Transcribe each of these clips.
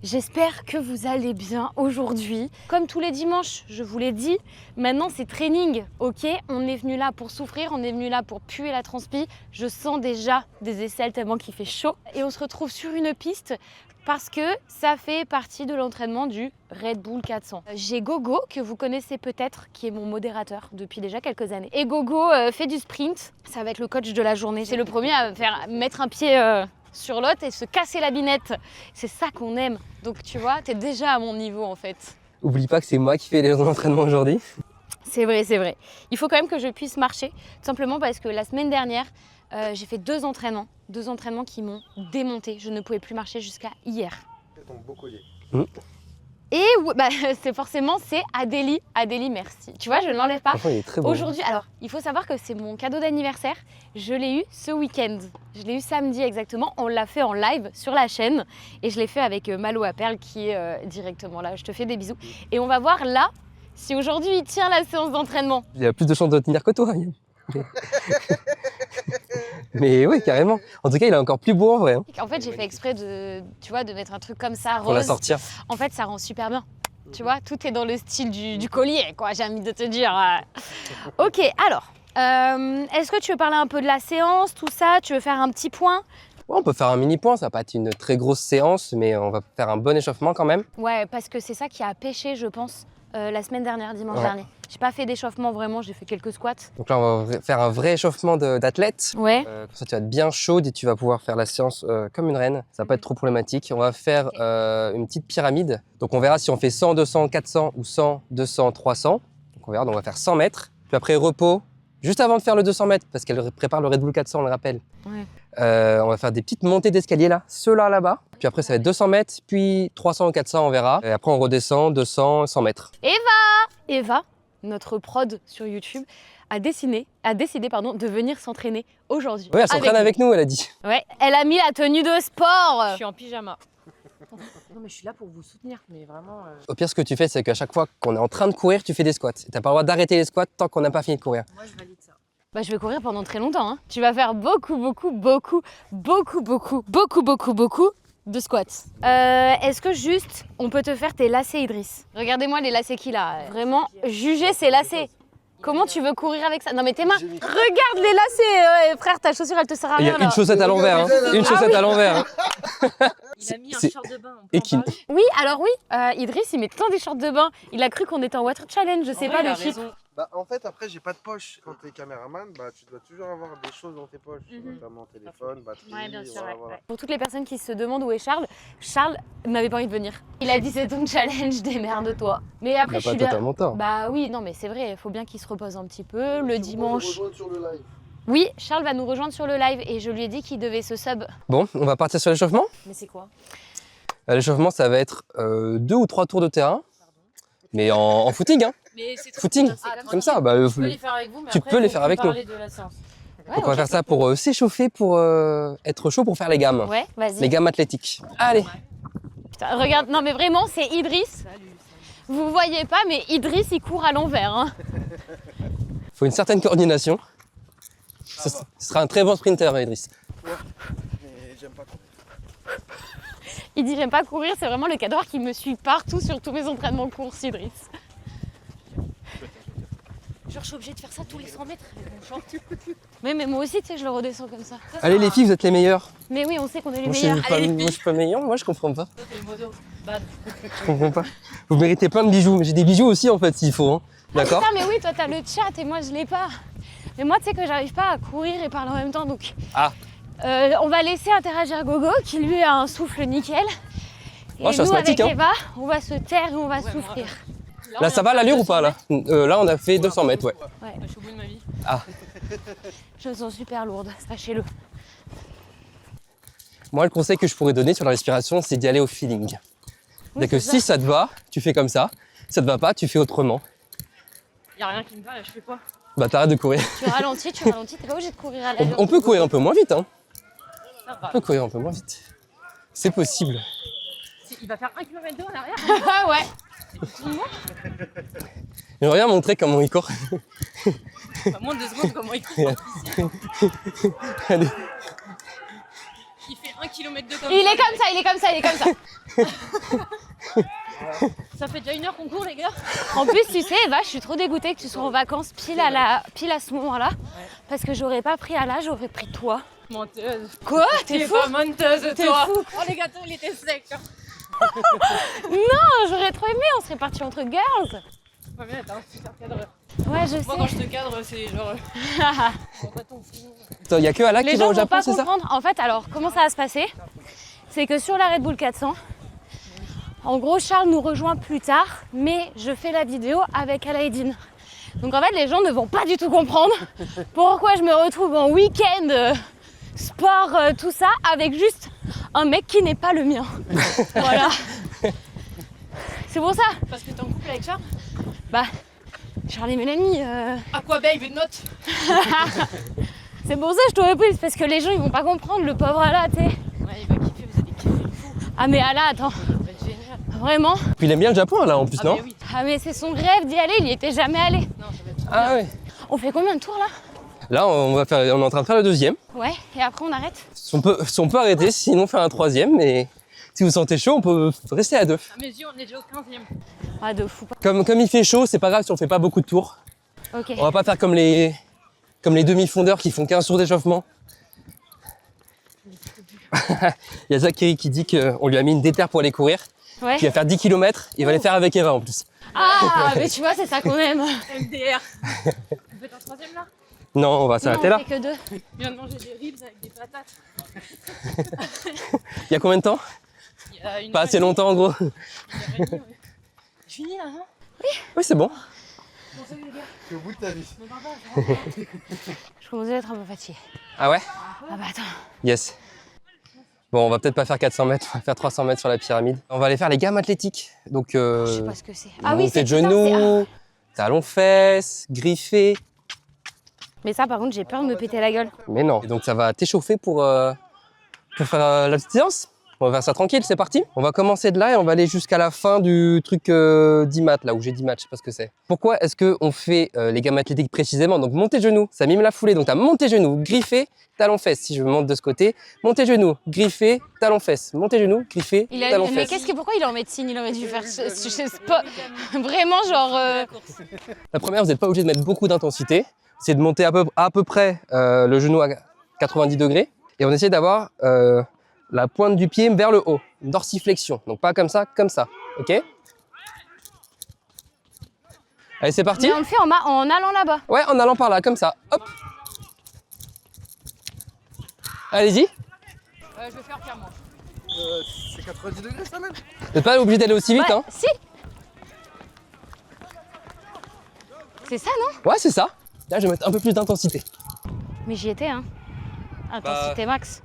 J'espère que vous allez bien aujourd'hui. Comme tous les dimanches, je vous l'ai dit, maintenant c'est training, ok? On est venu là pour souffrir, on est venu là pour puer la transpi. Je sens déjà des aisselles tellement qu'il fait chaud. Et on se retrouve sur une piste parce que ça fait partie de l'entraînement du Red Bull 400. J'ai Gogo, que vous connaissez peut-être, qui est mon modérateur depuis déjà quelques années. Et Gogo fait du sprint, ça va être le coach de la journée. C'est le premier à mettre un pied sur l'autre et se casser la binette. C'est ça qu'on aime. Donc tu vois, t'es déjà à mon niveau en fait. Oublie pas que c'est moi qui fais les entraînements aujourd'hui. C'est vrai, c'est vrai. Il faut quand même que je puisse marcher, tout simplement parce que la semaine dernière, j'ai fait deux entraînements qui m'ont démonté. Je ne pouvais plus marcher jusqu'à hier. C'est ton beau collier. Et bah, c'est Adélie. Adélie, merci. Tu vois, je ne l'enlève pas. Franchement, il est très beau. Aujourd'hui, alors, il faut savoir que c'est mon cadeau d'anniversaire. Je l'ai eu ce week-end. Je l'ai eu samedi exactement. On l'a fait en live sur la chaîne. Et je l'ai fait avec Malo à Perle qui est directement là. Je te fais des bisous. Et on va voir là si aujourd'hui il tient la séance d'entraînement. Il a plus de chances de tenir que toi. Mais oui, carrément. En tout cas, il est encore plus beau en vrai. Hein. En fait, j'ai fait exprès de mettre un truc comme ça, rose. Pour la sortir. En fait, ça rend super bien. Tu vois, tout est dans le style du collier, quoi, j'ai envie de te dire. Ok, alors, est-ce que tu veux parler un peu de la séance, tout ça? Tu veux faire un petit point? Ouais, on peut faire un mini point, ça va pas être une très grosse séance, mais on va faire un bon échauffement quand même. Ouais, parce que c'est ça qui a pêché, je pense, la semaine dernière, dimanche dernier. J'ai pas fait d'échauffement vraiment, j'ai fait quelques squats. Donc là, on va faire un vrai échauffement d'athlète. Ouais. Comme ça, tu vas être bien chaude et tu vas pouvoir faire la séance comme une reine. Ça va pas être trop problématique. On va faire une petite pyramide. Donc on verra si on fait 100, 200, 400 ou 100, 200, 300. Donc on verra, donc on va faire 100 mètres. Puis après, repos, juste avant de faire le 200 mètres, parce qu'elle prépare le Red Bull 400, on le rappelle. Ouais. On va faire des petites montées d'escalier là, ceux-là là-bas. Puis après, ça va être 200 mètres, puis 300 ou 400, on verra. Et après, on redescend 200, 100 mètres. Eva, notre prod sur YouTube, a décidé de venir s'entraîner aujourd'hui. Oui, elle s'entraîne avec nous, elle a dit. Ouais, elle a mis la tenue de sport. Je suis en pyjama. Non mais je suis là pour vous soutenir, mais vraiment... Au pire, ce que tu fais, c'est qu'à chaque fois qu'on est en train de courir, tu fais des squats. Tu n'as pas le droit d'arrêter les squats tant qu'on n'a pas fini de courir. Moi je valide ça. Bah, je vais courir pendant très longtemps. Hein. Tu vas faire beaucoup de squats. Est-ce que juste, on peut te faire tes lacets, Idriss? Regardez-moi les lacets qu'il a. Vraiment, jugez ces lacets. Comment tu veux courir avec ça? Non mais tes mains, regarde les lacets, frère, ta chaussure elle te sert à Il y rien. a une chaussette à l'envers, hein. Une chaussette à l'envers. Hein. Il a mis un C'est- short de bain. on peut et en qui- parler Oui, alors oui, Idriss il met tant des shorts de bain. Il a cru qu'on était en water challenge, je sais En pas vrai, il le a clip. raison. Bah, en fait, après, j'ai pas de poche. Quand t'es caméraman, bah, tu dois toujours avoir des choses dans tes poches, notamment téléphone, batterie. Ouais, bien sûr, voilà, ouais, voilà. ouais. Pour toutes les personnes qui se demandent où est Charles, Charles n'avait pas envie de venir. Il a dit c'est ton challenge, démerde-toi. Mais Il après n'a je pas suis bien. totalement tort. Bah oui, non mais c'est vrai, il faut bien qu'il se repose un petit peu. Le Tu dimanche. peux nous rejoindre sur le live. Oui, Charles va nous rejoindre sur le live et je lui ai dit qu'il devait se sub. Bon, on va partir sur l'échauffement. Mais c'est quoi? L'échauffement, ça va être 2 ou 3 tours de terrain, mais en footing. Hein. Mais c'est trop Footing, bien, c'est comme ça. Bah, Je peux les faire avec vous, mais tu après, peux les faut faire plus avec nous. parler de la séance. Ouais, Donc on va faire ça pour s'échauffer, pour être chaud pour faire les gammes. Ouais, vas-y. Les gammes athlétiques. Allez. Putain, regarde, non mais vraiment, c'est Idriss. Vous voyez pas, mais Idriss il court à l'envers. Hein. Faut une certaine coordination. Ce sera un très bon sprinter, Idriss. Mais j'aime pas courir. Il dit j'aime pas courir, c'est vraiment le cadre qui me suit partout sur tous mes entraînements de course, Idriss. Genre je suis obligée de faire ça tous les 100 mètres. Mais moi aussi, tu sais, je le redescends comme ça. Allez les filles, vous êtes les meilleures. Mais oui, on sait qu'on est les Moi, je meilleurs. suis pas, moi, je suis pas meilleur, moi je comprends pas. Toi, t'es le modo. Bad. Je comprends pas. Vous méritez plein de bijoux, mais j'ai des bijoux aussi en fait s'il faut. Hein. D'accord. Putain, mais oui, toi t'as le chat et moi je l'ai pas. Mais moi, tu sais que j'arrive pas à courir et parler en même temps, donc Ah. on va laisser interagir Gogo, qui lui a un souffle nickel. Et Moi, je suis nous, avec asthmatique, hein. Eva, on va se taire et on va souffrir. Là ça va l'allure ou pas là? Là on a fait 200 mètres, ouais. Je suis au bout de ma vie. Je me sens super lourde, sachez-le. Moi le conseil que je pourrais donner sur la respiration, c'est d'y aller au feeling. Oui, C'est que c'est si ça te va, tu fais comme ça. Si ça te va pas, tu fais autrement. Y'a rien qui me va, là, je fais quoi? Bah t'arrêtes de courir. Tu ralentis, t'es pas obligé de courir à la On peut courir un peu moins vite, hein. Ça On va. peut courir un peu moins vite. C'est possible. Il va faire 1 km en arrière. Ah ouais. J'aimerais bien montrer comment il court. Enfin, moins de 2 secondes, comment il court. Allez. Il fait 1 km de comme Il est comme ça, il est comme ça, il est comme ça. Ça fait déjà 1 heure qu'on court, les gars. En plus, tu sais, Eva, je suis trop dégoûtée que tu sois en vacances pile à ce moment-là. Parce que j'aurais pas pris Ala, j'aurais pris toi. Menteuse. Quoi? T'es fou? pas menteuse, T'es toi. fou. Oh, les gâteaux, il était sec. Non, j'aurais trop aimé, on serait partis entre girls. Ouais, mais t'as un super cadreur. Ouais, je sais. Moi, quand je te cadre, c'est genre. Il n'y a que Ala Les qui va gens au vont Japon, pas c'est ça? comprendre. En fait, alors, comment ça va se passer? C'est que sur la Red Bull 400, en gros, Charles nous rejoint plus tard, mais je fais la vidéo avec Alaïdine. Donc en fait, les gens ne vont pas du tout comprendre pourquoi je me retrouve en week-end sport, tout ça, avec juste un mec qui n'est pas le mien. Voilà. C'est pour ça. Parce que t'es en couple avec Charles. Bah, Charles et Mélanie. Aqua Babe, note. C'est pour ça que je t'aurais prise, parce que les gens ils vont pas comprendre, le pauvre Ala, tu sais. Ouais, il va kiffer, vous allez kiffer le fou. Ah mais Ala, attends, Ça va être génial. vraiment. Puis il aime bien le Japon, là, en plus, non? Mais oui. Ah mais c'est son rêve d'y aller, il y était jamais allé. Non, ça va être trop Ah ouais. On fait combien de tours là? Là, on est en train de faire le 2e. Ouais, et après on arrête. On peut arrêter, sinon faire un 3e, mais si vous sentez chaud, on peut rester à 2. À mes yeux, on est déjà au 15e. Ah de fou. Comme il fait chaud, c'est pas grave si on fait pas beaucoup de tours. Ok. On va pas faire comme les demi-fondeurs qui font 15 tours d'échauffement. Il y a Zachary qui dit qu'on lui a mis une déterre pour aller courir. Ouais. Il va faire 10 km, il va les faire avec Eva en plus. Ah mais tu vois, c'est ça qu'on aime. MDR. Vous faites un 3e là? Non, on va Non, s'arrêter on là. fait que 2. Je viens de manger des ribs avec des patates. Il y a combien de temps? Il y a une Pas heure assez et demie, longtemps en gros. 1 heure et demie, ouais. Je finis là, non? Oui, c'est bon. Bon, salut les gars. C'est au bout de ta vie. Me parle pas, Je commence à être un peu fatiguée. Ah ouais? Ah bah attends. Yes. Bon, on va peut-être pas faire 400 mètres, on va faire 300 mètres sur la pyramide. On va aller faire les gammes athlétiques. Donc, Je sais pas ce que c'est. Ah oui, montée c'est de putain, c'est- genoux, talons-fesses, griffés. Mais ça par contre, j'ai peur de me péter la gueule. Mais non. Et donc, ça va t'échauffer pour faire la petite séance. On va faire ça tranquille, c'est parti. On va commencer de là et on va aller jusqu'à la fin du truc 10 maths, là où j'ai 10 maths, je sais pas ce que c'est. Pourquoi est-ce qu'on fait les gammes athlétiques précisément? Donc monter genoux, ça mime la foulée. Donc t'as monté genoux, griffé, talon-fesse. Si je monte de ce côté, monter genoux, griffé, talon-fesse. Monter genoux, griffé, Mais talon-fesse. pourquoi il est en médecine? Il aurait dû faire pas vraiment genre. La première, vous n'êtes pas obligé de mettre beaucoup d'intensité. C'est de monter à peu près le genou à 90 degrés. Et on essaie d'avoir la pointe du pied vers le haut. Une dorsiflexion. Donc pas comme ça, ok? Allez, c'est parti. Mais on le fait en allant là-bas. Ouais, en allant par là, comme ça. Hop. Allez-y. je vais faire clairement. C'est 90 degrés ça même. Vous n'êtes pas obligé d'aller aussi vite, Ouais, hein? si. C'est ça, non? Ouais, c'est ça. Là, je vais mettre un peu plus d'intensité. Mais j'y étais, hein. Intensité max.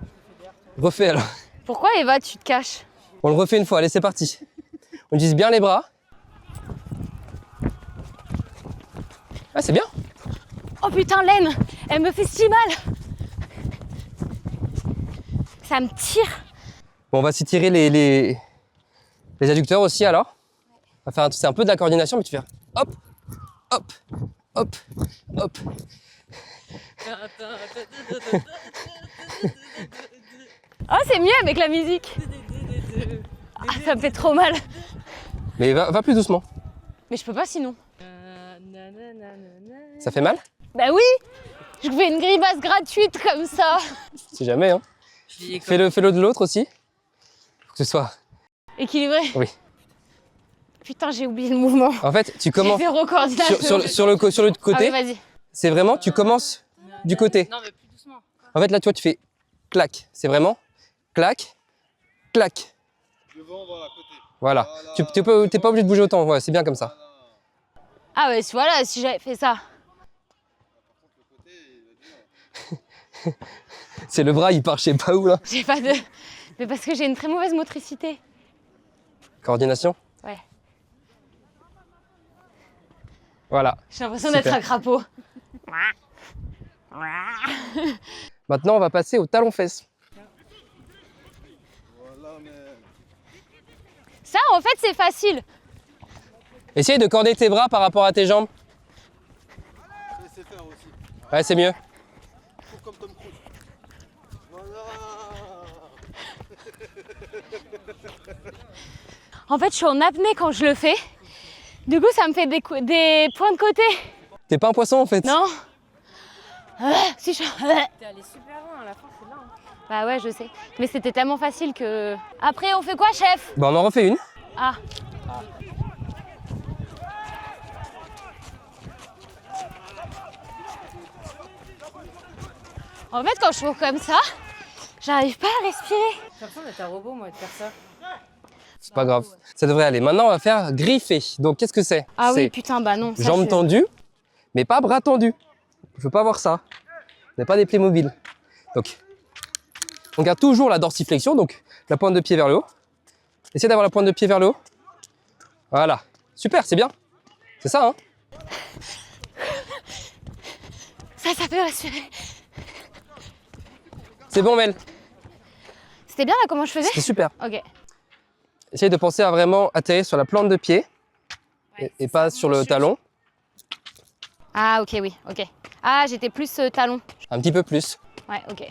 Refais alors. Pourquoi Eva, tu te caches? On le refait une fois. Allez, c'est parti. On utilise bien les bras. Ah, c'est bien. Oh putain, l'aine, elle me fait si mal. Ça me tire. Bon, on va s'étirer les adducteurs aussi alors. On va faire c'est un peu de la coordination, mais tu fais hop, hop, hop, hop. Oh, c'est mieux avec la musique. Ah, ça me fait trop mal. Mais va plus doucement. Mais je peux pas sinon. Ça fait mal? Bah oui, je fais une grimace gratuite comme ça. Si jamais, hein. Fais-le de l'autre aussi. Faut que ce soit. Équilibré. Oui. Putain, j'ai oublié le mouvement. En fait, tu commences Zéro coordination. sur le Ah oui, côté. vas-y. C'est vraiment, tu commences du côté. Non, mais plus doucement. En fait, là, tu vois, tu fais clac. C'est vraiment clac, clac. Devant, voilà, côté. Voilà. Voilà. T'es pas obligé de bouger autant. Ouais, c'est bien comme ça. Ah ouais, voilà, si j'avais fait ça. C'est le bras, il part je sais pas où là. J'ai pas de... Mais parce que j'ai une très mauvaise motricité. Coordination. Ouais. Voilà. J'ai l'impression Super. d'être un crapaud. Maintenant, on va passer au talon-fesse. Voilà, mais. Ça, en fait, c'est facile. Essaye de corder tes bras par rapport à tes jambes. Laissez faire aussi. Ouais, c'est mieux. Faut comme Tom Cruise. Voilà. En fait, je suis en apnée quand je le fais. Du coup, ça me fait des points de côté. T'es pas un poisson en fait. Non. Si je... T'es allé super loin à la fin, c'est là. Hein. Bah ouais, je sais. Mais c'était tellement facile que... Après, on fait quoi, chef? Bah on en refait une. Ah. En fait, quand je cours comme ça, j'arrive pas à respirer. J'ai l'impression d'être un robot, moi, de faire ça. C'est pas grave. Ça devrait aller. Maintenant, on va faire griffer. Donc qu'est-ce que c'est? Ah oui, C'est putain, bah non. Ça, jambes je- tendues, mais pas bras tendus. Je veux pas voir ça. On n'est pas des Playmobil. Donc, on garde toujours la dorsiflexion, donc la pointe de pied vers le haut. Essayez d'avoir la pointe de pied vers le haut. Voilà. Super, c'est bien. C'est ça, hein? Ça fait respirer. C'est bon, Mel. C'était bien là comment je faisais? C'est super. Ok. Essayez de penser à vraiment atterrir sur la plante de pied et pas sur le talon. Ah ok, oui, ok. Ah, j'étais plus talon. Un petit peu plus. Ouais, ok.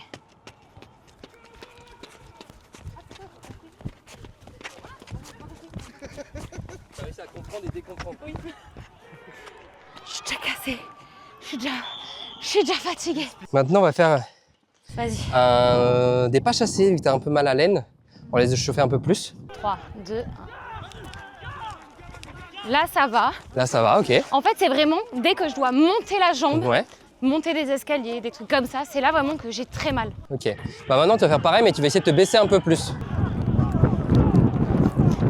Tu as réussi à comprendre et décomprendre. Oui. Je suis déjà cassée. Je suis déjà fatiguée. Maintenant, on va faire Vas-y. des pas chassés, vu que tu as un peu mal à l'aine. On va les chauffer un peu plus. 3, 2, 1. Là, ça va. Là, ça va, ok. En fait, c'est vraiment dès que je dois monter la jambe, Ouais, monter des escaliers, des trucs comme ça, c'est là vraiment que j'ai très mal. ok. Bah maintenant, tu vas faire pareil, mais tu vas essayer de te baisser un peu plus.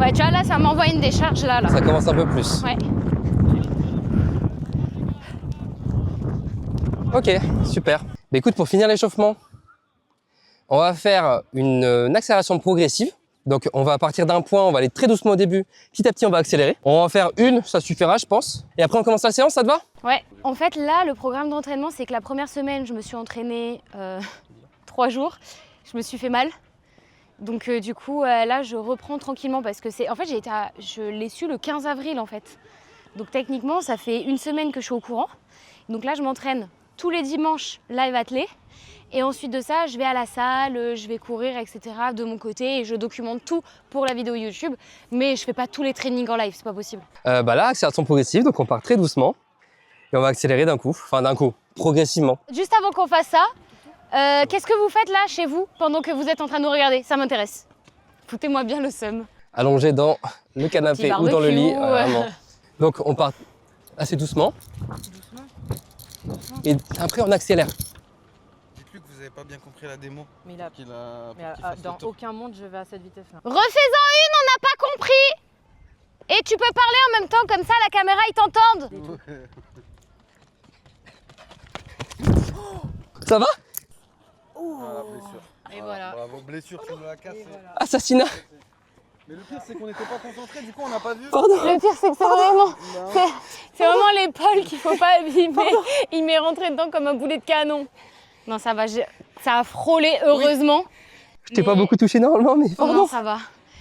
Ouais, tu vois, là, ça m'envoie une décharge là. Ça commence un peu plus. Ouais. Ok, super. Bah écoute, pour finir l'échauffement, on va faire une accélération progressive. Donc on va partir d'un point, on va aller très doucement au début. Petit à petit, on va accélérer. On va en faire une, ça suffira, je pense. Et après, on commence la séance, ça te va? Ouais, en fait, là, le programme d'entraînement, c'est que la première semaine, je me suis entraînée 3 jours. Je me suis fait mal. Donc, du coup, là, je reprends tranquillement parce que c'est. En fait, je l'ai su le 15 avril, en fait. Donc, techniquement, ça fait une semaine que je suis au courant. Donc, là, je m'entraîne tous les dimanches live athlé. Et ensuite de ça, je vais à la salle, je vais courir, etc. de mon côté et je documente tout pour la vidéo YouTube. Mais je fais pas tous les trainings en live, c'est pas possible. Bah là, accélération progressive, donc on part très doucement. Et on va accélérer d'un coup, enfin d'un coup, progressivement. Juste avant qu'on fasse ça, qu'est-ce que vous faites là chez vous pendant que vous êtes en train de nous regarder? Ça m'intéresse. Foutez-moi bien le seum. Allongé dans le canapé ou dans le lit. barbecue, Vraiment. Donc on part assez doucement. Et après, on accélère. Dites-lui que vous avez pas bien compris la démo. Mais, il a... Qu'il a... Mais qu'il fasse dans le tour. aucun monde, je vais à cette vitesse-là. Refais-en une, on n'a pas compris. Et tu peux parler en même temps, comme ça la caméra ils t'entendent. Ça va? Voilà, blessure. Et voilà. Bravo, blessure, tu me l'as cassé. Assassinat. Mais le pire, c'est qu'on n'était pas concentrés, du coup, on n'a pas vu. Pardon. Le pire c'est que c'est vraiment l'épaule qu'il faut pas abîmer. Il m'est rentré dedans comme un boulet de canon. Non ça va, ça a frôlé heureusement. Je t'ai pas beaucoup touché normalement, mais Non pardon. ça va.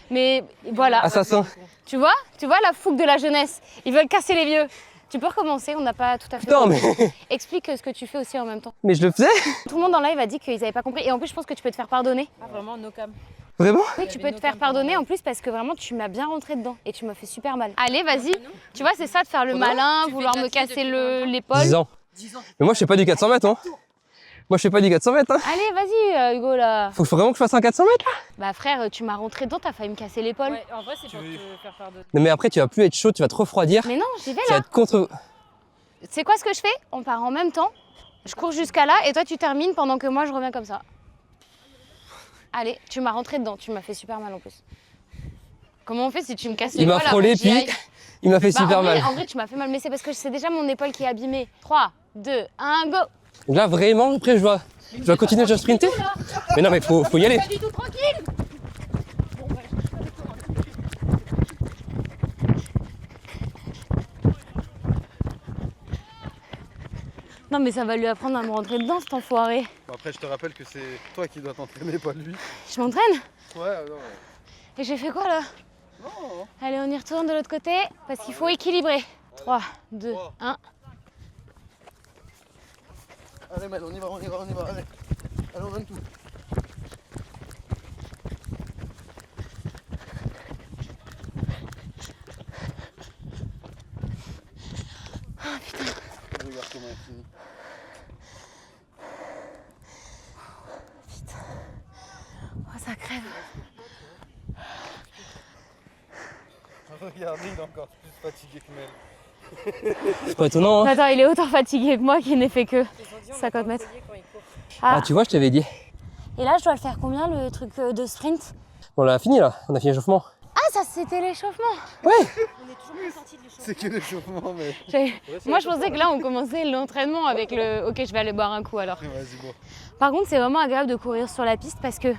Mais voilà, Assassin. tu vois la fougue de la jeunesse. Ils veulent casser les vieux. Tu peux recommencer, on n'a pas tout à fait... Non, mais, Explique ce que tu fais aussi en même temps. mais je le faisais. Tout le monde en live a dit qu'ils n'avaient pas compris. Et en plus, je pense que tu peux te faire pardonner. Ah, vraiment, no cam. Vraiment? Oui, tu peux te faire pardonner en plus parce que vraiment, tu m'as bien rentré dedans. Et tu m'as fait super mal. Allez, vas-y. Tu vois, c'est ça de faire le malin, Tu fais vouloir de la me ski casser depuis combien de l'épaule. 10 ans. 10 ans. Mais moi, je fais pas du 400 mètres, hein. Moi, je fais pas du 400 mètres, hein. Allez, vas-y, Hugo, là. Faut vraiment que je fasse un 400 mètres, là. Bah, frère, tu m'as rentré dedans, t'as failli me casser l'épaule. Ouais, en vrai, c'est pour te faire pardonner. Non, mais après, tu vas plus être chaud, tu vas te refroidir. Mais non, j'y vais Tu vas là. être contre. C'est quoi ce que je fais? On part en même temps. Je cours jusqu'à là et toi, tu termines pendant que moi, je reviens comme ça. Allez, tu m'as rentré dedans, tu m'as fait super mal en plus. Comment on fait si tu me casses Il m'a l'épaule frôlé, avant que j'y puis aille? il m'a fait Bah, super en vrai, mal. En vrai, tu m'as fait mal, mais c'est parce que c'est déjà mon épaule qui est abîmée. 3, 2, 1, go! Donc là, vraiment, après, je dois continuer, je dois sprinter. Mais non, mais faut y aller. Pas du tout tranquille! Non, mais ça va lui apprendre à me rentrer dedans, cet enfoiré. Bon, après, je te rappelle que c'est toi qui dois t'entraîner, pas lui. Je m'entraîne? Ouais, non. Et j'ai fait quoi là? Non. Allez, on y retourne de l'autre côté parce qu'il faut équilibrer. 3, 2, 1. Allez, Mel, on y va. Allez, allez on donne tout. regarde comment elle finit. Oh, ça crève. Regardez, il est encore plus fatigué que Mel. C'est pas étonnant, hein. Attends, il est autant fatigué que moi qui n'ai fait que 50 mètres. Ah, tu vois, je t'avais dit. Et là, je dois le faire combien, le truc de sprint? On l'a fini là, on a fini l'échauffement. Ah, ça c'était l'échauffement. Ouais. On est toujours pas sorti de l'échauffement. C'est que l'échauffement, mais. Moi, je pensais que là, on commençait l'entraînement avec le... Ok, je vais aller boire un coup alors. Vas-y, bon. Par contre, c'est vraiment agréable de courir sur la piste parce que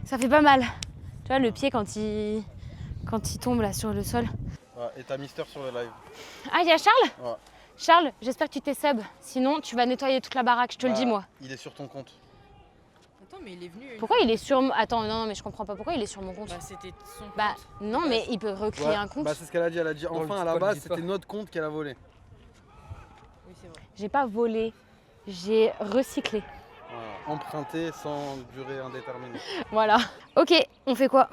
ça fait pas mal. Tu vois, le pied quand il tombe là sur le sol. Ouais, et t'as Mister sur le live. Ah, il y a Charles? Ouais. Charles, j'espère que tu t'es sub. Sinon, tu vas nettoyer toute la baraque, je te le dis moi. Il est sur ton compte. Attends, mais il est venu. Pourquoi il est sur... Attends, non, mais je comprends pas. Pourquoi il est sur mon compte? Bah, c'était son. Bah, non, mais il peut recréer Ouais, un compte. Bah, c'est ce qu'elle a dit. Elle a dit On le enfin dit à pas, la le base, dis pas. c'était notre compte qu'elle a volé. Oui, c'est vrai. J'ai pas volé. J'ai recyclé. Voilà. Emprunté sans durée indéterminée. Voilà. Ok, on fait quoi?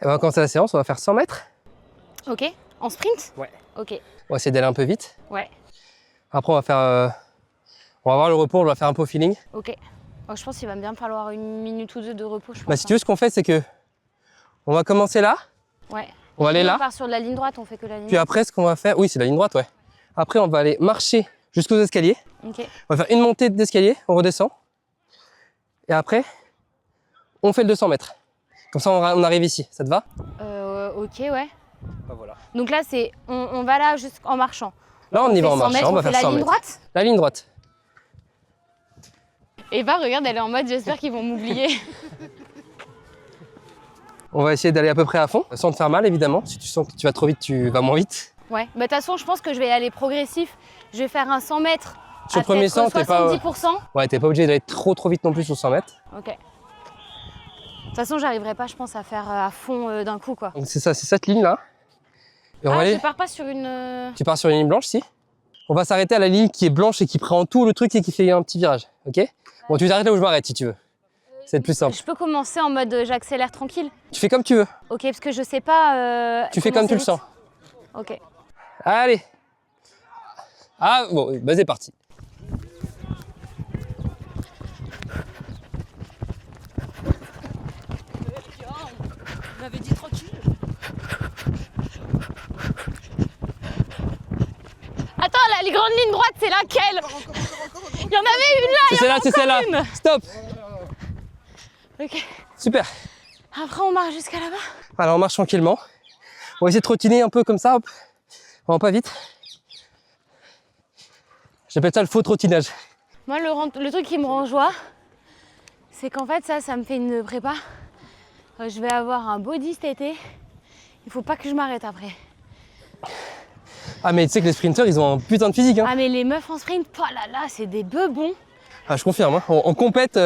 On va commencer la séance, on va faire 100 mètres. Ok. En sprint? Ouais. Ok. On va essayer d'aller un peu vite. Ouais. Après, on va faire. On va avoir le repos, on va faire un peu au feeling. Ok. Oh, je pense qu'il va bien me falloir 1 minute ou 2 de repos, je pense. Bah, si tu veux, ce qu'on fait, c'est que. On va commencer là, Ouais. on va aller On là. part sur de la ligne droite, on fait que la ligne Puis après, ce qu'on va faire. Oui, c'est la ligne droite, ouais. Après, on va aller marcher jusqu'aux escaliers. Ok. On va faire une montée d'escalier, on redescend. Et après, on fait le 200 mètres. Comme ça, on arrive ici. Ça te va? Ok, ouais. Bah, voilà. Donc là, c'est on va là jusqu'en marchant. Là, on y va en fait 100 marchant, mètres, on va fait faire 100 la ligne mètres. droite. La ligne droite. Eva, regarde, elle est en mode j'espère qu'ils vont m'oublier. On va essayer d'aller à peu près à fond, sans te faire mal évidemment. Si tu sens que tu vas trop vite, tu vas moins vite. Ouais. Bah, de toute façon, je pense que je vais y aller progressif. Je vais faire un 100 mètres. Sur à le premier peut-être 100, t'es pas. 70%. Ouais, t'es pas obligé d'aller trop vite non plus sur 100 mètres. Ok. De toute façon, j'arriverai pas, je pense, à faire à fond d'un coup, quoi. Donc c'est ça, c'est cette ligne là. Et on va Ah, aller. je pars pas sur une... Tu pars sur une ligne blanche, si. On va s'arrêter à la ligne qui est blanche et qui prend tout le truc et qui fait un petit virage, ok? Bon, tu t'arrêtes là où je m'arrête si tu veux. C'est le plus simple. Je peux commencer en mode j'accélère tranquille. Tu fais comme tu veux. Ok, parce que je sais pas... Tu fais comme tu le sens. Ok. Allez. Ah bon, bah c'est parti. On avait dit tranquille. Attends, la grande ligne droite, c'est laquelle? Il y en avait une là. C'est celle-là, c'est celle-là. une. Stop. Ok. Super. Après, on marche jusqu'à là-bas. Alors on marche tranquillement. On va essayer de trottiner un peu comme ça, hop. Vraiment pas vite. J'appelle ça le faux trottinage. Moi, le truc qui me rend joie, c'est qu'en fait, ça me fait une prépa. Je vais avoir un body cet été. Il faut pas que je m'arrête après. Ah mais tu sais que les sprinteurs, ils ont un putain de physique, hein. Ah, mais les meufs en sprint, oh là là, c'est des bebons. Ah je confirme, hein. En compète,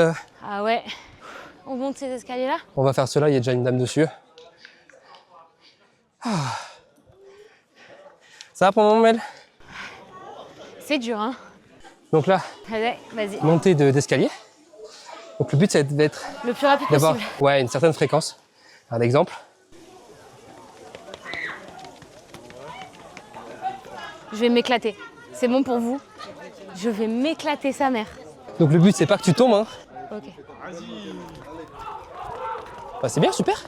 Ah ouais. On monte ces escaliers-là? on va faire cela, il y a déjà une dame dessus. Ah. Ça va pour le moment, Mel? C'est dur, hein. Donc là, Allez, vas-y. montée d'escalier. Donc le but, ça va être Le plus rapide d'avoir possible. une certaine fréquence. Un exemple. Je vais m'éclater. C'est bon pour vous? Je vais m'éclater sa mère. Donc le but, c'est pas que tu tombes, hein. Ok. Bah, c'est bien, super.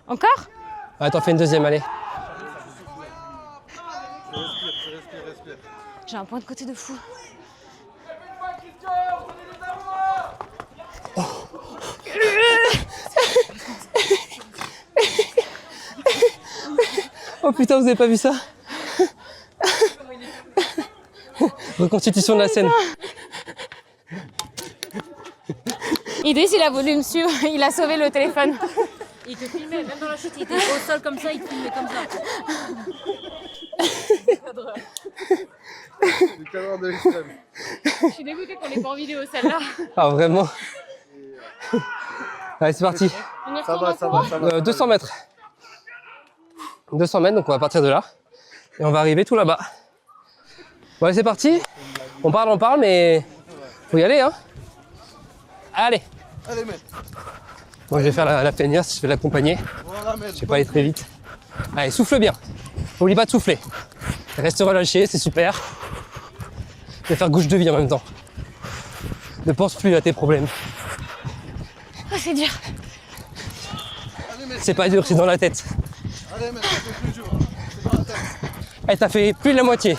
Encore? Attends, fais une deuxième, allez. Respire. J'ai un point de côté de fou. Oh putain, vous avez pas vu ça? Reconstitution de la scène. Idriss, il a voulu me suivre. Il a sauvé le téléphone. Il te filmait, même dans la chute, il était au sol comme ça, il te filmait comme ça. Du cadre de l'extrême. Je suis dégoûtée qu'on l'ait pas en vidéo, celle-là. Ah, vraiment? Allez, c'est parti. Ça va. 200 mètres. 200 mètres, donc on va partir de là. Et on va arriver tout là-bas. Bon, allez, c'est parti. On parle, mais faut y aller, hein. Allez. Allez, mec. Moi, je vais faire la feignasse, je vais l'accompagner. Voilà, mais Je vais pas aller très vite. Allez, souffle bien. N'oublie pas de souffler. Reste relâché, c'est super. Je vais faire gauche de vie en même temps. Ne pense plus à tes problèmes. Oh, c'est dur. Allez, mais C'est pas dur, c'est dans la tête. Allez, mais c'est un peu plus dur. C'est dans la tête. Eh, t'as fait plus de la moitié.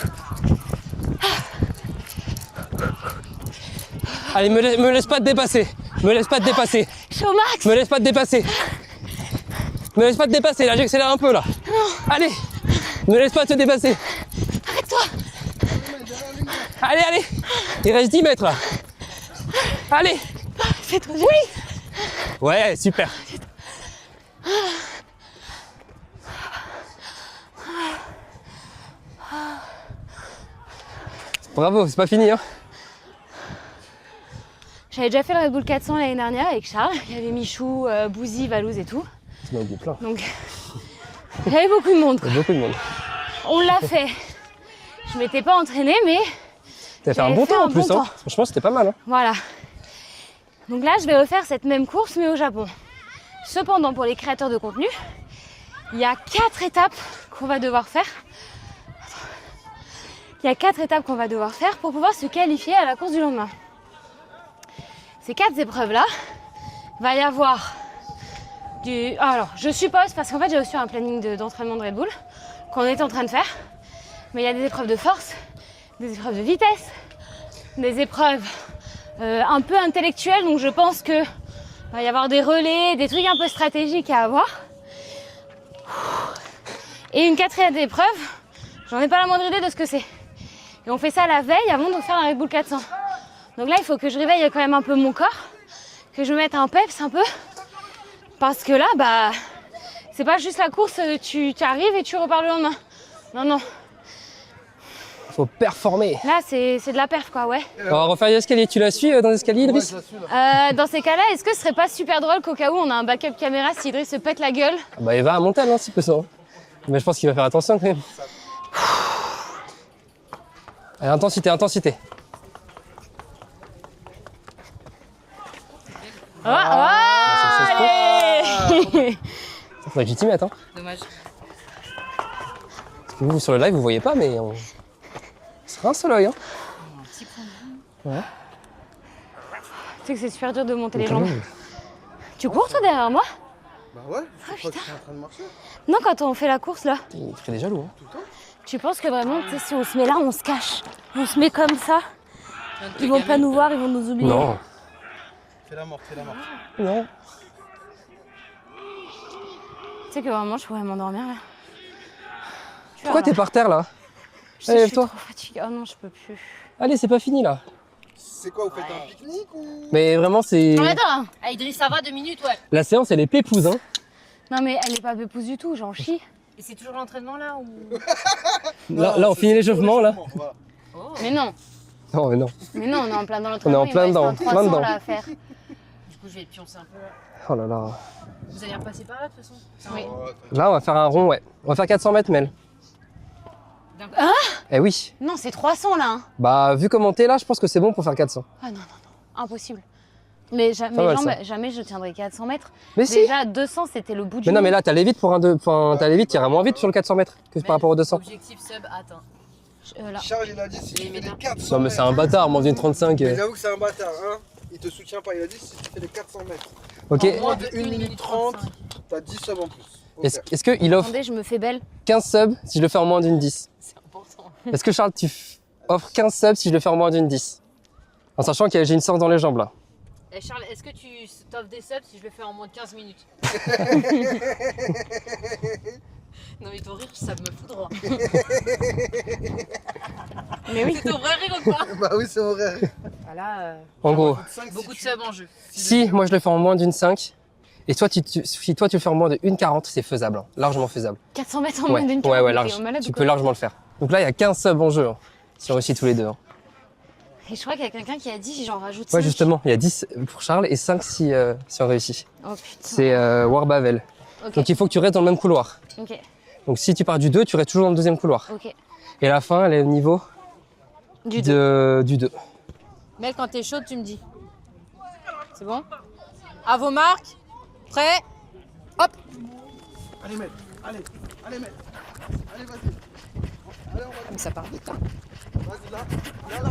Allez, me laisse pas te dépasser. Me laisse pas te dépasser. Je suis au max. Me laisse pas te dépasser. Me laisse pas te dépasser, là, j'accélère un peu, là. Allez, me laisse pas te dépasser. Arrête-toi. Allez, allez. Il reste 10 mètres, là. Allez. C'est trop dur. Ouais, super. Bravo, c'est pas fini, hein. J'avais déjà fait le Red Bull 400 l'année dernière avec Charles. Il y avait Michou, Bouzy, Valouz et tout. Tu m'as oublié plein. Donc, il y avait beaucoup de monde. Il y a beaucoup de monde. On l'a fait. Je m'étais pas entraînée, mais T'as fait un J'avais bon fait temps un en plus, bon hein. temps. Franchement, c'était pas mal, hein. voilà. Donc là, je vais refaire cette même course, mais au Japon. Cependant, pour les créateurs de contenu, il y a 4 étapes qu'on va devoir faire. Il y a 4 étapes qu'on va devoir faire pour pouvoir se qualifier à la course du lendemain. Ces 4 épreuves-là, va y avoir du... Alors, je suppose, parce qu'en fait, j'ai reçu un planning d'entraînement de Red Bull qu'on est en train de faire. Mais il y a des épreuves de force, des épreuves de vitesse, des épreuves un peu intellectuelles. Donc, je pense que va y avoir des relais, des trucs un peu stratégiques à avoir. Et une 4e épreuve, j'en ai pas la moindre idée de ce que c'est. Et on fait ça la veille avant de faire la Red Bull 400. Donc là, il faut que je réveille quand même un peu mon corps, que je me mette un peps un peu. Parce que là, bah, c'est pas juste la course, tu arrives et tu repars le lendemain. Non, non. Faut performer. Là, c'est de la perf, quoi, ouais. On va refaire l'escalier. Tu la suis dans l'escalier, Ouais, Idriss? je la suis, là. Dans ces cas-là, est-ce que ce serait pas super drôle qu'au cas où on a un backup caméra si Idriss se pète la gueule? Ah bah, il va à montagne, hein, si peu ça. Mais je pense qu'il va faire attention quand même. Allez, intensité, intensité. Oh, allez. Faudrait que tu t'y mettes, hein. Dommage. Parce que vous, sur le live, vous voyez pas, mais on sera un seul œil, hein. Un petit point. Tu sais que c'est super dur de monter les Quand jambes. même. Tu cours, toi, derrière moi? Bah ouais, je crois que tu es en train de marcher. Non, quand on fait la course, là. Il ferait des jaloux, hein. Tout le temps. Tu penses que vraiment, tu sais, si on se met là, on se cache. On se met comme ça. Ils vont pas nous voir, ils vont nous oublier. Non. Fais la morte, fais la morte. Non. Tu sais que vraiment, je pourrais m'endormir là. Pourquoi t'es par terre, là? Je sais, Allez, je suis lève-toi. trop fatiguée. Oh non, je peux plus. Allez, c'est pas fini, là. C'est quoi, vous faites un pique-nique ou... Mais vraiment, c'est... Non, mais attends. Ah, Idriss, ça va 2 minutes, ouais. La séance, elle est pépouze, hein. Non, mais elle est pas pépouse du tout, j'en chie. Et c'est toujours l'entraînement là ou. Là, on finit l'échauffement, là. Voilà. Oh. Mais non. Non, mais non. Mais non, on est en plein dans l'entraînement. On est en plein il me dedans, reste un plein 300 dedans. là à faire. Du coup, je vais pioncer un peu là. Oh là là. Vous allez repasser par là de toute façon? Oui. Là, on va faire un rond, ouais. On va faire 400 mètres, Mel. Ah Eh oui. Non, c'est 300 là. Hein. Bah, vu comment t'es là, je pense que c'est bon pour faire 400. Ah non, non, non. Impossible. Mais mes mal, jambes, ça. jamais je tiendrai 400 mètres. Mais si. Déjà, 200, c'était le bout du Mais non, mais monde. là, t'allais vite pour un 2. Enfin, t'allais vite, t'iras moins vite sur le 400 mètres que par rapport au 200. Objectif sub atteint. Là. Charles, il a dit si tu fais les 400 Non, mais c'est un bâtard, moi, d'une 35. Mais j'avoue que c'est un bâtard, hein. Il te soutient pas, il a dit si tu fais les 400 mètres. Ok. En moins de 1 minute 30, t'as 10 subs en plus. Faut faire. Est-ce qu'il offre Attendez, je me fais belle. 15 subs si je le fais en moins d'une 10? C'est important. Est-ce que Charles, offres 15 subs si je le fais en moins d'une 10? En sachant que j'ai une séance dans les jambes, là. Eh Charles, est-ce que tu t'offres des subs si je le fais en moins de 15 minutes? Non mais ton rire, ça me fout droit. Mais oui. C'est ton vrai rire ou pas? Bah oui, c'est vrai. Ah là, En gros, beaucoup de subs en jeu. si moi je le fais en moins d'une 5, et toi, si toi tu le fais en moins de 1,40, c'est faisable, hein. Largement faisable. 400 mètres en moins d'une ouais, carte, large. t'es malade Tu ou peux quoi? largement le faire. Donc là, il y a 15 subs en jeu, hein, si on réussit tous les deux, hein. Et je crois qu'il y a quelqu'un qui a dit si j'en rajoute 5. Ouais, justement, il y a 10 pour Charles et 5 si on réussit. Oh putain. C'est Warbavel. Ok. Donc il faut que tu restes dans le même couloir. Ok, Donc si tu pars du 2, tu restes toujours dans le deuxième couloir. ok. Et la fin, elle est au niveau Du 2. du 2. Mec, quand t'es chaude, tu me dis. C'est bon? À vos marques. Prêt? Hop. Allez, mec. Allez, mec. Allez, vas-y. Allez, on va. Mais ça part vite. Hein. Vas-y, là. Là.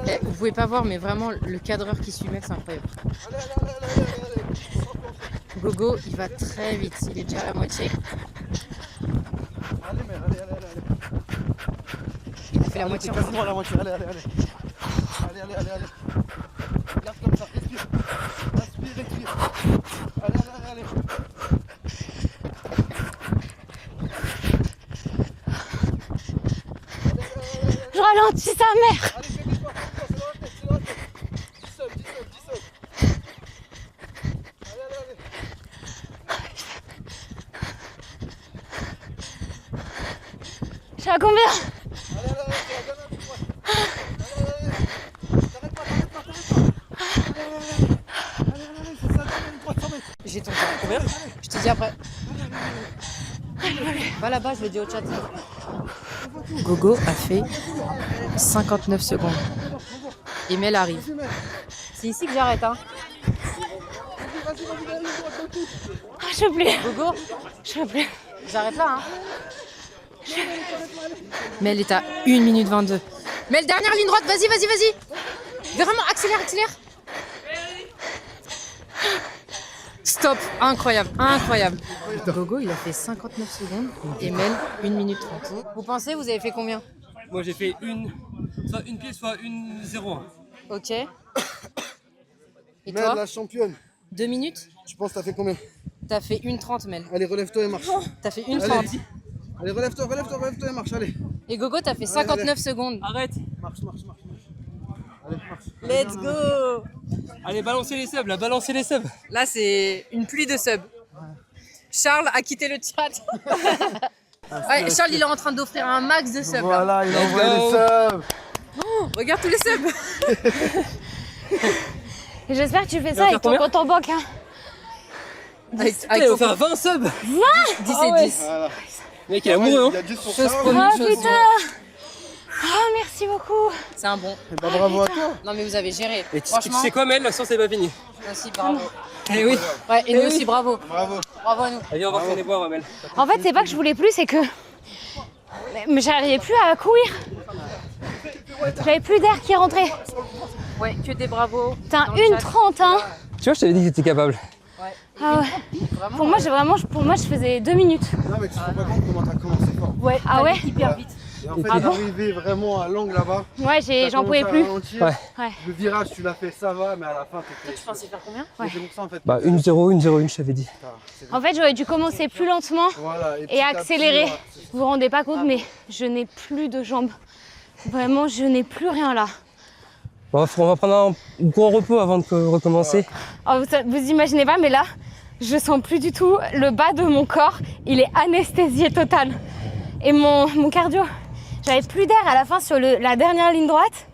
Allez. Vous pouvez pas voir, mais vraiment, le cadreur qui suit, mec, c'est incroyable. Allez. Gogo, il va très vite. Il est déjà à la moitié. Allez, mec. Allez. Il a fait la moitié. T'es quasiment à la moitié. Allez. Allez. Garde comme ça. Respire. Allez. Je ralentis sa mère. Allez, fais des pas. C'est dans la tête. 10 secondes. Allez. Je suis à combien? Allez, donne un coup de poing. Allez. T'arrêtes pas. Allez, c'est ça, donne une droite, 100 mètres. J'ai ton temps. Combien? Je te dis après. Va là-bas, je le dis au chat. Gogo a fait 59 secondes. Et Mel arrive. C'est ici que j'arrête, hein. Ah, je peux plus. Gogo, Je peux plus. j'arrête là, hein. Mel est à 1 minute 22. Mel, dernière ligne droite, vas-y. Vraiment, accélère. Stop, incroyable. Gogo, il a fait 59 secondes et Mel, 1 minute 30. Vous pensez, vous avez fait combien? Moi j'ai fait soit une pile, soit une 0. Ok. Et Mel, toi? la championne. 2 minutes? Tu penses que t'as fait combien? T'as fait 1:30, Mel. Allez, relève-toi et marche. T'as fait 1:30. Allez, relève-toi et marche. Allez. Et Gogo, t'as fait 59 secondes. Arrête. Marche. Allez, marche. Let's go! Allez, balancez les subs, Là, c'est une pluie de subs. Charles a quitté le chat. Ouais, Charles, il est en train d'offrir un max de subs. Là. Voilà, il a envoyé go. les subs. Oh, regarde tous les subs. Et j'espère que tu fais ça avec ton compte en banque. Hein. Avec Il va faire 20 subs. 10 et 10. Voilà. Mec, il a mouru, hein. Il y a 10 pour Chose ça. promise, Oh chose putain. due. Oh, merci beaucoup. C'est un bon. Bah, bravo à toi. Non, mais vous avez géré. Et tu Franchement, sais quoi, Mel, la science est pas finie. aussi, bravo. Eh oui. Ouais, et nous aussi, bravo. Bravo. Bravo à nous. Allez, on va retourner boire, Mel. En fait, c'est pas que je voulais plus, c'est que. Mais j'arrivais plus à courir. J'avais plus d'air qui rentrait. Ouais, que des bravos. Putain, Dans le chat. 1:30, hein. Tu vois, je t'avais dit que t'étais capable. Ouais. Ah ouais. Vraiment, Pour moi, je faisais 2 minutes. Non, mais tu te rends pas compte comment t'as commencé fort. ouais, Ah ouais. hyper vite. Et en fait, d'arriver vraiment à l'angle là-bas. Ouais, j'en pouvais plus. Ouais. Ouais. Le virage, tu l'as fait, ça va, mais à la fin, t'étais. Tu pensais faire combien? C'est pour ça en fait. Bah, 1-0, 1-0-1, je t'avais dit. En fait, j'aurais dû commencer plus lentement Voilà, et petit à petit, accélérer. voilà, c'est ça. Vous vous rendez pas compte, mais je n'ai plus de jambes. Vraiment, je n'ai plus rien là. Bon, on va prendre un gros repos avant de recommencer. Oh, vous imaginez pas, mais là, je sens plus du tout le bas de mon corps. Il est anesthésié total. Et mon cardio, j'avais plus d'air à la fin sur la dernière ligne droite.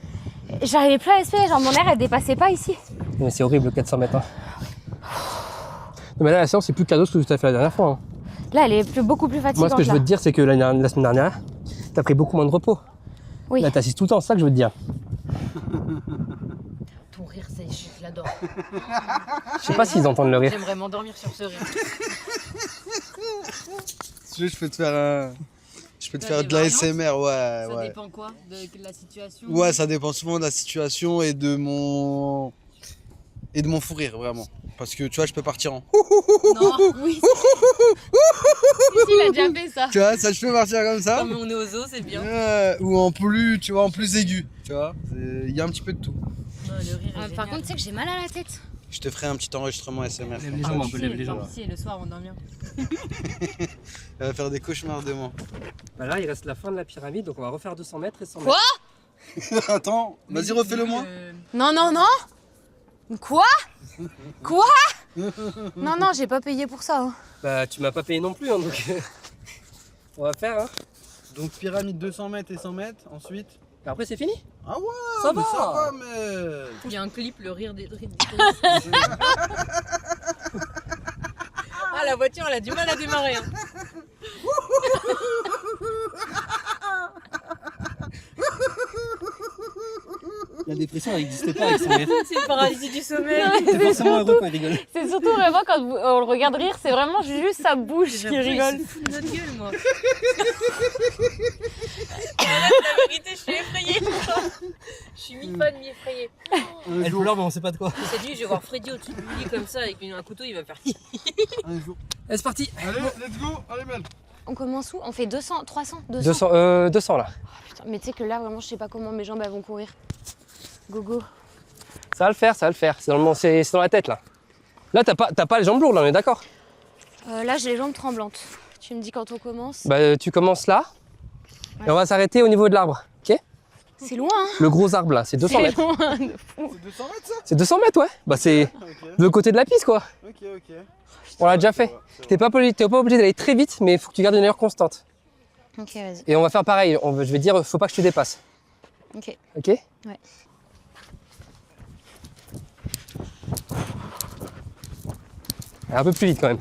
J'arrivais plus à respirer, genre mon air, elle dépassait pas ici. Mais c'est horrible, 400 mètres. Hein. Non, mais là, la séance, c'est plus cadeau ce que tu as fait la dernière fois. Hein. Là, elle est beaucoup plus fatigante. Moi, ce que je là. veux te dire, c'est que la semaine dernière, t'as pris beaucoup moins de repos. Oui. Là, t'assises tout le temps, c'est ça que je veux te dire. Ton rire, je l'adore. Je sais pas s'ils entendent le rire. J'aimerais m'endormir sur ce rire. Si tu veux, je peux te faire Je peux te Ça faire de dépend, la non SMR, ouais. Ça ouais. dépend quoi? De la situation? Ouais, ça dépend souvent de la situation et de mon fou rire, vraiment. Parce que tu vois, je peux partir en. Non, oui. Il a déjà fait ça. Tu vois, ça, je peux partir comme ça. Comme on est aux zoo, c'est bien. Ou en plus, tu vois, en plus aigu. Tu vois, il y a un petit peu de tout. Non, le rire est Par génial. contre, tu sais que j'ai mal à la tête. Je te ferai un petit enregistrement SMR. Lève les jambes un peu, lève les jambes. Si, le soir, on dort bien. Elle va faire des cauchemars de moi. Bah là, il reste la fin de la pyramide, donc on va refaire 200 mètres et 100 mètres. Quoi? Attends, vas-y, refais-le moi. Non, non, non. Quoi? Quoi? Non, non, j'ai pas payé pour ça. Hein. Bah, tu m'as pas payé non plus, hein, donc on va faire. Hein. Donc, pyramide 200 mètres et 100 mètres, ensuite. Et après, c'est fini? Ah ouais, Ça mais va. ça va, mais. Il y a un clip, le rire des Ah, la voiture, elle a du mal à démarrer. Hein. La dépression, elle n'existe pas avec son rire. C'est une paralysie du sommeil. C'est forcément heureux quand il rigole. C'est surtout vraiment quand on le regarde rire, c'est vraiment juste sa bouche qui rigole. Il se fout de notre gueule, moi. La vérité, je suis effrayée. Je suis mi-fan, mi-effrayée. Elle pleure, mais on sait pas de quoi. Cette nuit, je vais voir Freddy au-dessus du lit comme ça, avec un couteau, il va me faire. Un jour. Allez, c'est parti. Allez, let's go. Allez, Mel. On commence où? On fait 200, 300, 200. 200 là. Putain, mais tu sais que là, vraiment, je sais pas comment mes jambes elles vont courir. Go. Ça va le faire, ça va le faire. C'est dans la tête là. Là, t'as pas les jambes lourdes, là, on est d'accord? Là, j'ai les jambes tremblantes. Tu me dis quand on commence. Bah, tu commences là. Ouais. Et on va s'arrêter au niveau de l'arbre. Ok? C'est loin, hein? Le gros arbre là, c'est 200 C'est mètres. loin de fou. C'est 200 mètres ça? C'est 200 mètres, ouais. Bah, c'est Ok, de l'autre côté de la piste quoi. ok. On l'a déjà fait. T'es pas obligé d'aller très vite, mais il faut que tu gardes une allure constante. Ok, vas-y. Et on va faire pareil. Je vais dire, faut pas que tu dépasses. Ok. Ok? Ouais. Allez, un peu plus vite quand même.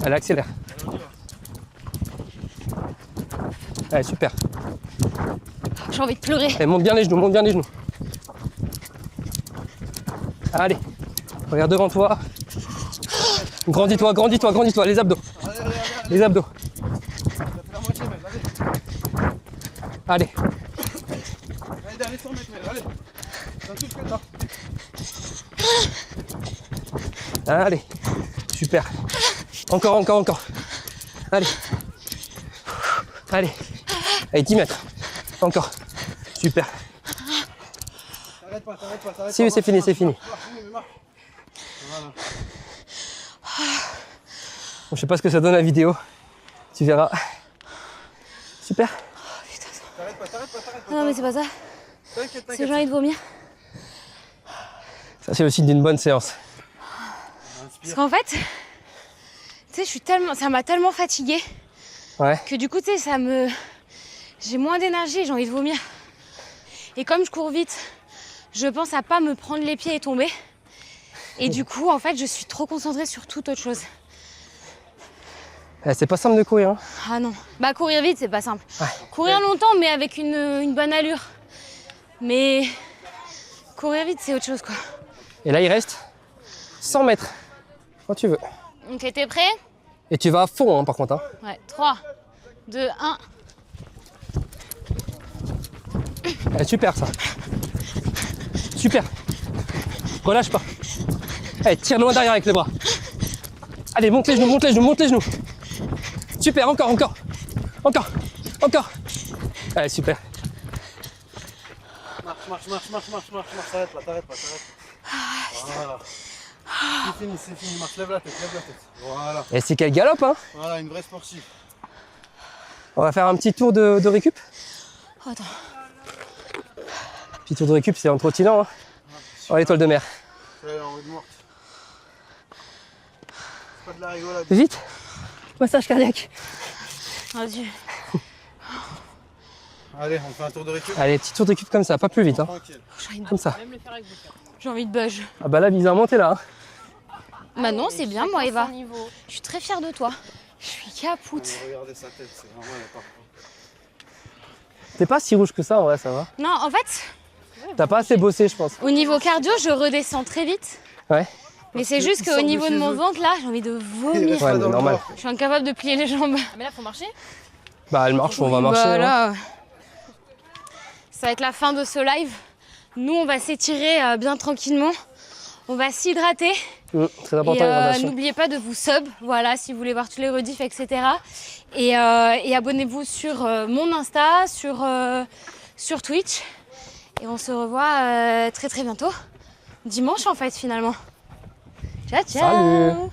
Allez, accélère. Allez, super. J'ai envie de pleurer. Allez, monte bien les genoux, monte bien les genoux. Allez, regarde devant toi. Grandis-toi, les abdos. Les abdos. Ça fait la moitié, Mel. Allez. Allez, Allez, dernier 100 mètres, Mel. Allez. Dans tout ce que t'as. allez. Super. Encore. Allez. Allez. Allez, 10 mètres. Encore. Super. T'arrêtes pas. Si, c'est fini, c'est fini. Marche. Voilà. Bon, je sais pas ce que ça donne la vidéo. Tu verras. Super. T'arrêtes pas. Non, mais c'est pas ça. T'inquiète. C'est j'ai envie de vomir. Ça, c'est le signe d'une bonne séance. Parce qu'en fait, tu sais, ça m'a tellement fatiguée Ouais. que du coup, tu sais, j'ai moins d'énergie, j'ai envie de vomir. Et comme je cours vite, je pense à pas me prendre les pieds et tomber. Et du coup, en fait, je suis trop concentrée sur toute autre chose. C'est pas simple de courir. Hein. Ah non. Bah, courir vite, c'est pas simple. Ouais. Courir longtemps, mais avec une bonne allure. Mais courir vite, c'est autre chose, quoi. Et là, il reste 100 mètres. Quand tu veux. Ok, t'es prêt? Et tu vas à fond, hein, par contre. Hein. Ouais, 3, 2, 1. Super, ça. Super. Relâche pas. Allez, tire loin derrière avec les bras. Allez, monte les genoux. Super, encore. Allez, super. Marche. T'arrêtes pas. Voilà. C'est fini. Marche, lève la tête. Voilà. Et c'est qu'elle galope, hein. Voilà, une vraie sportive. On va faire un petit tour de récup. Oh, attends. Petit tour de récup, c'est en trottinant, hein. Oh, l'étoile de mer. Ouais, en mode morte. C'est pas de la rigolade. Vite. Massage cardiaque. Oh Dieu. Allez, on fait un tour de récup. Allez, petit tour de récup comme ça, pas plus vite, hein. Tranquille. Comme ça. J'ai envie de buzz. Ah bah là, bizarrement, t'es là. Hein. Bah non, c'est bien moi, Eva. Niveau. Je suis très fière de toi. Je suis capoute. Regardez sa tête, c'est vraiment elle est parfaite. T'es pas si rouge que ça, en vrai, ça va. Non, en fait, T'as pas assez bossé, je pense. au niveau cardio, je redescends très vite. Ouais. Mais c'est que juste ils qu'au sortent de niveau de chez mon eux. ventre, là, j'ai envie de vomir. Il reste Ouais, pas mais dans le normal. bord. Je suis incapable de plier les jambes. Ah, mais là, faut marcher. Bah, elle marche, on va marcher. Bah hein. là, ça va être la fin de ce live. Nous, on va s'étirer bien tranquillement. On va s'hydrater. Très important, Et l'hydratation. n'oubliez pas de vous sub, voilà, si vous voulez voir tous les rediffs, etc. Et abonnez-vous sur mon Insta, sur Twitch. Et on se revoit très très bientôt. Dimanche en fait finalement. Ciao ciao. Salut.